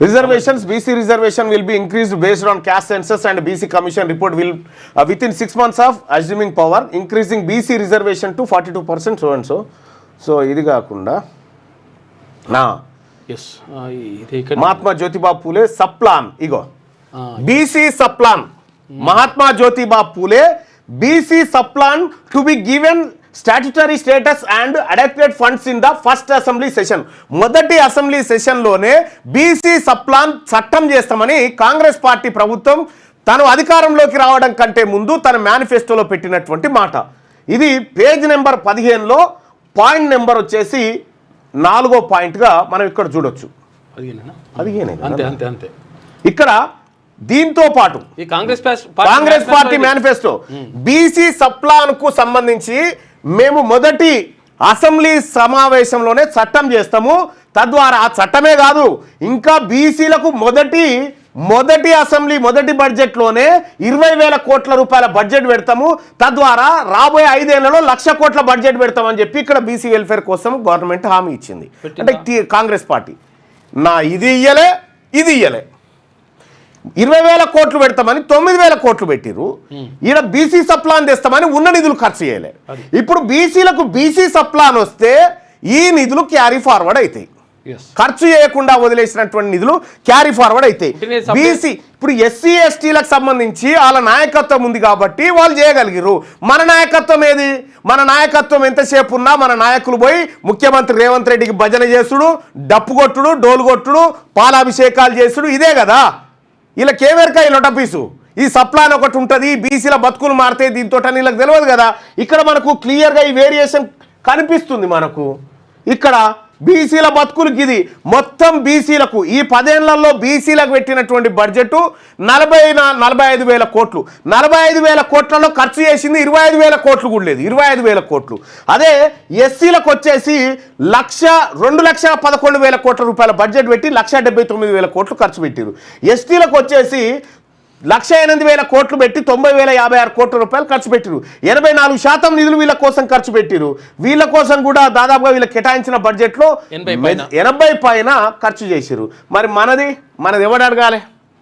Reservations, BC reservation will be increased based on caste census and BC commission report will within 6 months of assuming power, increasing BC reservation to 42% so and so. So, ఇది కాకుండా Mahatma Jyotiba Phule subplan ఇగో BC subplan Mahatma Jyotiba Phule BC subplan to be given statutory status and adopted funds in the first assembly session. మొదటి assembly సెషన్లోనే BC subplan చట్టం చేస్తామని Congress party ప్రభుత్వం తను అధికారంలోకి రావడం కంటే ముందు తన మేనిఫెస్టోలో పెట్టినటువంటి మాట. ఇది పేజ్ నెంబర్ 15లో పాయింట్ నెంబర్ వచ్చేసి 4వ పాయింట్గా మనం ఇక్కడ చూడొచ్చు. 15 ఇక్కడ దీంతో పాటు కాంగ్రెస్ పార్టీ మేనిఫెస్టో బీసీ సప్లాన్కు సంబంధించి మేము మొదటి అసెంబ్లీ సమావేశంలోనే చట్టం చేస్తాము. తద్వారా ఆ చట్టమే కాదు, ఇంకా బీసీలకు మొదటి అసెంబ్లీ మొదటి బడ్జెట్లోనే 20,000 కోట్ల రూపాయల బడ్జెట్ పెడతాము. తద్వారా రాబోయే 5 ఏళ్లలో 1,00,000 కోట్ల బడ్జెట్ పెడతామని చెప్పి ఇక్కడ బీసీ వెల్ఫేర్ కోసం గవర్నమెంట్ హామీ ఇచ్చింది. అంటే కాంగ్రెస్ పార్టీ ఇది ఇయ్యలే 20,000 కోట్లు పెడతామని 9,000 కోట్లు పెట్టిరు. ఈయన బీసీ సప్లాన్ తెస్తామని ఉన్న నిధులు ఖర్చు చేయలే. ఇప్పుడు బీసీలకు బీసీ సప్లాన్ వస్తే ఈ నిధులు క్యారీ ఫార్వర్డ్ అవుతాయి. ఖర్చు చేయకుండా వదిలేసినటువంటి నిధులు క్యారీ ఫార్వర్డ్ అవుతాయి. బీసీ ఇప్పుడు ఎస్సీ ఎస్టీలకు సంబంధించి వాళ్ళ నాయకత్వం ఉంది కాబట్టి వాళ్ళు చేయగలిగారు. మన నాయకత్వం ఏది? మన నాయకత్వం ఎంతసేపు ఉన్నా మన నాయకులు పోయి ముఖ్యమంత్రి రేవంత్ రెడ్డికి భజన చేసుడు, డప్పు కొట్టుడు, డోలు కొట్టుడు, పాలాభిషేకాలు చేసుడు, ఇదే కదా. ఇలా కేవెరకా లొటపీసు. ఈ సప్లాన్ ఒకటి ఉంటుంది, బీసీల బతుకులు మారితే దీంతో వీళ్ళకి తెలియదు కదా. ఇక్కడ మనకు క్లియర్గా ఈ వేరియేషన్ కనిపిస్తుంది. మనకు ఇక్కడ బీసీల బతుకులకి ఇది మొత్తం బీసీలకు ఈ 10 ఏళ్లలో బీసీలకు పెట్టినటువంటి బడ్జెట్ 45,000 కోట్లు. 45,000 కోట్లలో ఖర్చు చేసింది 25,000 కోట్లు కూడా లేదు, 25,000 కోట్లు. అదే ఎస్సీలకు వచ్చేసి 2,11,000 కోట్ల రూపాయల బడ్జెట్ పెట్టి 1,79,000 కోట్లు ఖర్చు పెట్టారు. ఎస్టీలకు వచ్చేసి 1,08,000 కోట్లు పెట్టి 90,056 కోట్ల రూపాయలు ఖర్చు పెట్టిరు. 84% నిధులు వీళ్ళ కోసం ఖర్చు పెట్టిరు. వీళ్ళ కోసం కూడా దాదాపుగా వీళ్ళకి కేటాయించిన బడ్జెట్లో 80 పైన ఖర్చు చేసిరు. మరి మనది ఎవడు అడగాలి?